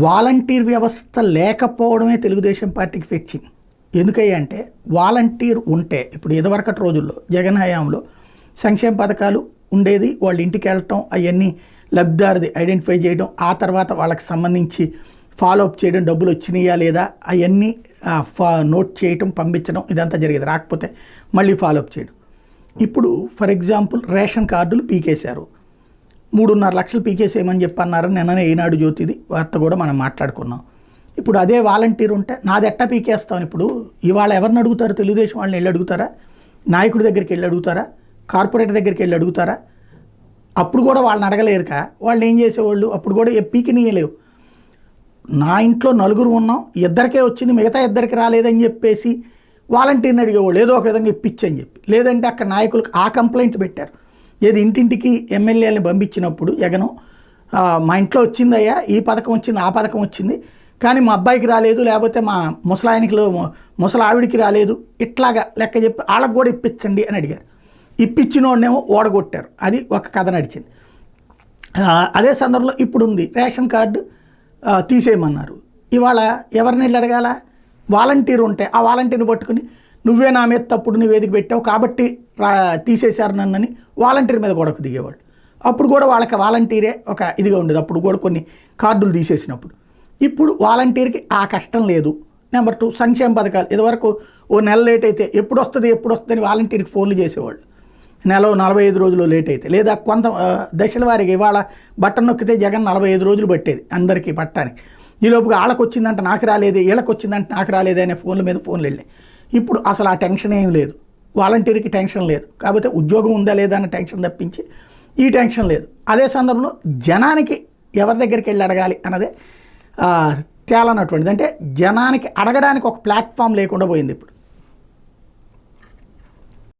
Volunteer వ్యవస్థ లేకపోవడమే తెలుగుదేశం పార్టీకి ఫెచ్చింగ్. ఎందుకంటే వాలంటీర్ ఉంటే ఇప్పుడు ఇదివరకటి రోజుల్లో జగన్ హయాంలో సంక్షేమ పథకాలు ఉండేది, వాళ్ళ ఇంటికి వెళ్ళటం, అవన్నీ లబ్ధిదారుది ఐడెంటిఫై చేయడం, ఆ తర్వాత వాళ్ళకి సంబంధించి ఫాలోఅప్ చేయడం, డబ్బులు వచ్చినాయా లేదా అవన్నీ నోట్ చేయటం, పంపించడం, ఇదంతా జరిగేది. రాకపోతే మళ్ళీ ఫాలోఅప్ చేయడం. ఇప్పుడు ఫర్ ఎగ్జాంపుల్ రేషన్ కార్డులు పీకేశారు, 3.5 లక్షలు పీకేసేయమని చెప్పి అన్నారు. నిన్ననే ఈనాడు జ్యోతిది వార్త కూడా మనం మాట్లాడుకున్నాం. ఇప్పుడు అదే వాలంటీర్ ఉంటే నాది ఎట్టా పీకేస్తాను. ఇప్పుడు ఇవాళ ఎవరిని అడుగుతారు? తెలుగుదేశం వాళ్ళని వెళ్ళి అడుగుతారా? నాయకుడి దగ్గరికి వెళ్ళి అడుగుతారా? కార్పొరేటర్ దగ్గరికి వెళ్ళి అడుగుతారా? అప్పుడు కూడా వాళ్ళని అడగలేరుక. వాళ్ళు ఏం చేసేవాళ్ళు? అప్పుడు కూడా పీకినీయలేవు. నా ఇంట్లో 4 ఉన్నాం, 2కే వచ్చింది, మిగతా 2కి రాలేదని చెప్పేసి వాలంటీర్ని అడిగేవాళ్ళు, ఏదో ఒక విధంగా ఇప్పించని చెప్పి. లేదంటే అక్కడ నాయకులకు ఆ కంప్లైంట్ పెట్టారు. ఏది ఇంటింటికి ఎమ్మెల్యేలని పంపించినప్పుడు జగను, మా ఇంట్లో వచ్చిందయ్యా, ఈ పథకం వచ్చింది, ఆ పథకం వచ్చింది, కానీ మా అబ్బాయికి రాలేదు, లేకపోతే మా ముసలావిడికి రాలేదు, ఇట్లాగా లెక్క చెప్పి వాళ్ళకు కూడా ఇప్పించండి అని అడిగారు. ఇప్పించిన వాడినేమో ఓడగొట్టారు. అది ఒక కథ నడిచింది. అదే సందర్భంలో ఇప్పుడు ఉంది రేషన్ కార్డు తీసేయమన్నారు. ఇవాళ ఎవరిని వెళ్ళి అడగాల? వాలంటీర్ ఉంటే ఆ వాలంటీర్ని పట్టుకుని నువ్వే నా మీద తప్పుడు నివేదిక పెట్టావు కాబట్టి తీసేశారు నన్నని వాలంటీర్ మీద గొడవకు దిగేవాళ్ళు. అప్పుడు కూడా వాళ్ళకి వాలంటీరే ఒక ఇదిగా ఉండేది. అప్పుడు కూడా కొన్ని కార్డులు తీసేసినప్పుడు. ఇప్పుడు వాలంటీర్కి ఆ కష్టం లేదు. నెంబర్ 2, సంక్షేమ పథకాలు ఇదివరకు ఓ నెల లేట్ అయితే ఎప్పుడు వస్తుందని వాలంటీర్కి ఫోన్లు చేసేవాళ్ళు. నెల 45 రోజులు లేట్ అయితే, లేదా కొంత దశల వారికి ఇవాళ బట్టన్ నొక్కితే జగన్ 45 రోజులు పట్టేది అందరికీ పట్టడానికి. ఈలోపుగా వాళ్ళకి వచ్చిందంటే నాకు రాలేదు, వీళ్ళకి వచ్చిందంటే నాకు రాలేదు అనే ఫోన్ల మీద ఫోన్లు వెళ్ళాయి. ఇప్పుడు అసలు ఆ టెన్షన్ ఏం లేదు, వాలంటీర్కి టెన్షన్ లేదు. కాకపోతే ఉద్యోగం ఉందా లేదా అన్న టెన్షన్ తప్పించి ఈ టెన్షన్ లేదు. అదే సందర్భంలో జనానికి ఎవరి దగ్గరికి వెళ్ళి అడగాలి అన్నదే తేలనటువంటిది. అంటే జనానికి అడగడానికి ఒక ప్లాట్ఫామ్ లేకుండా పోయింది ఇప్పుడు.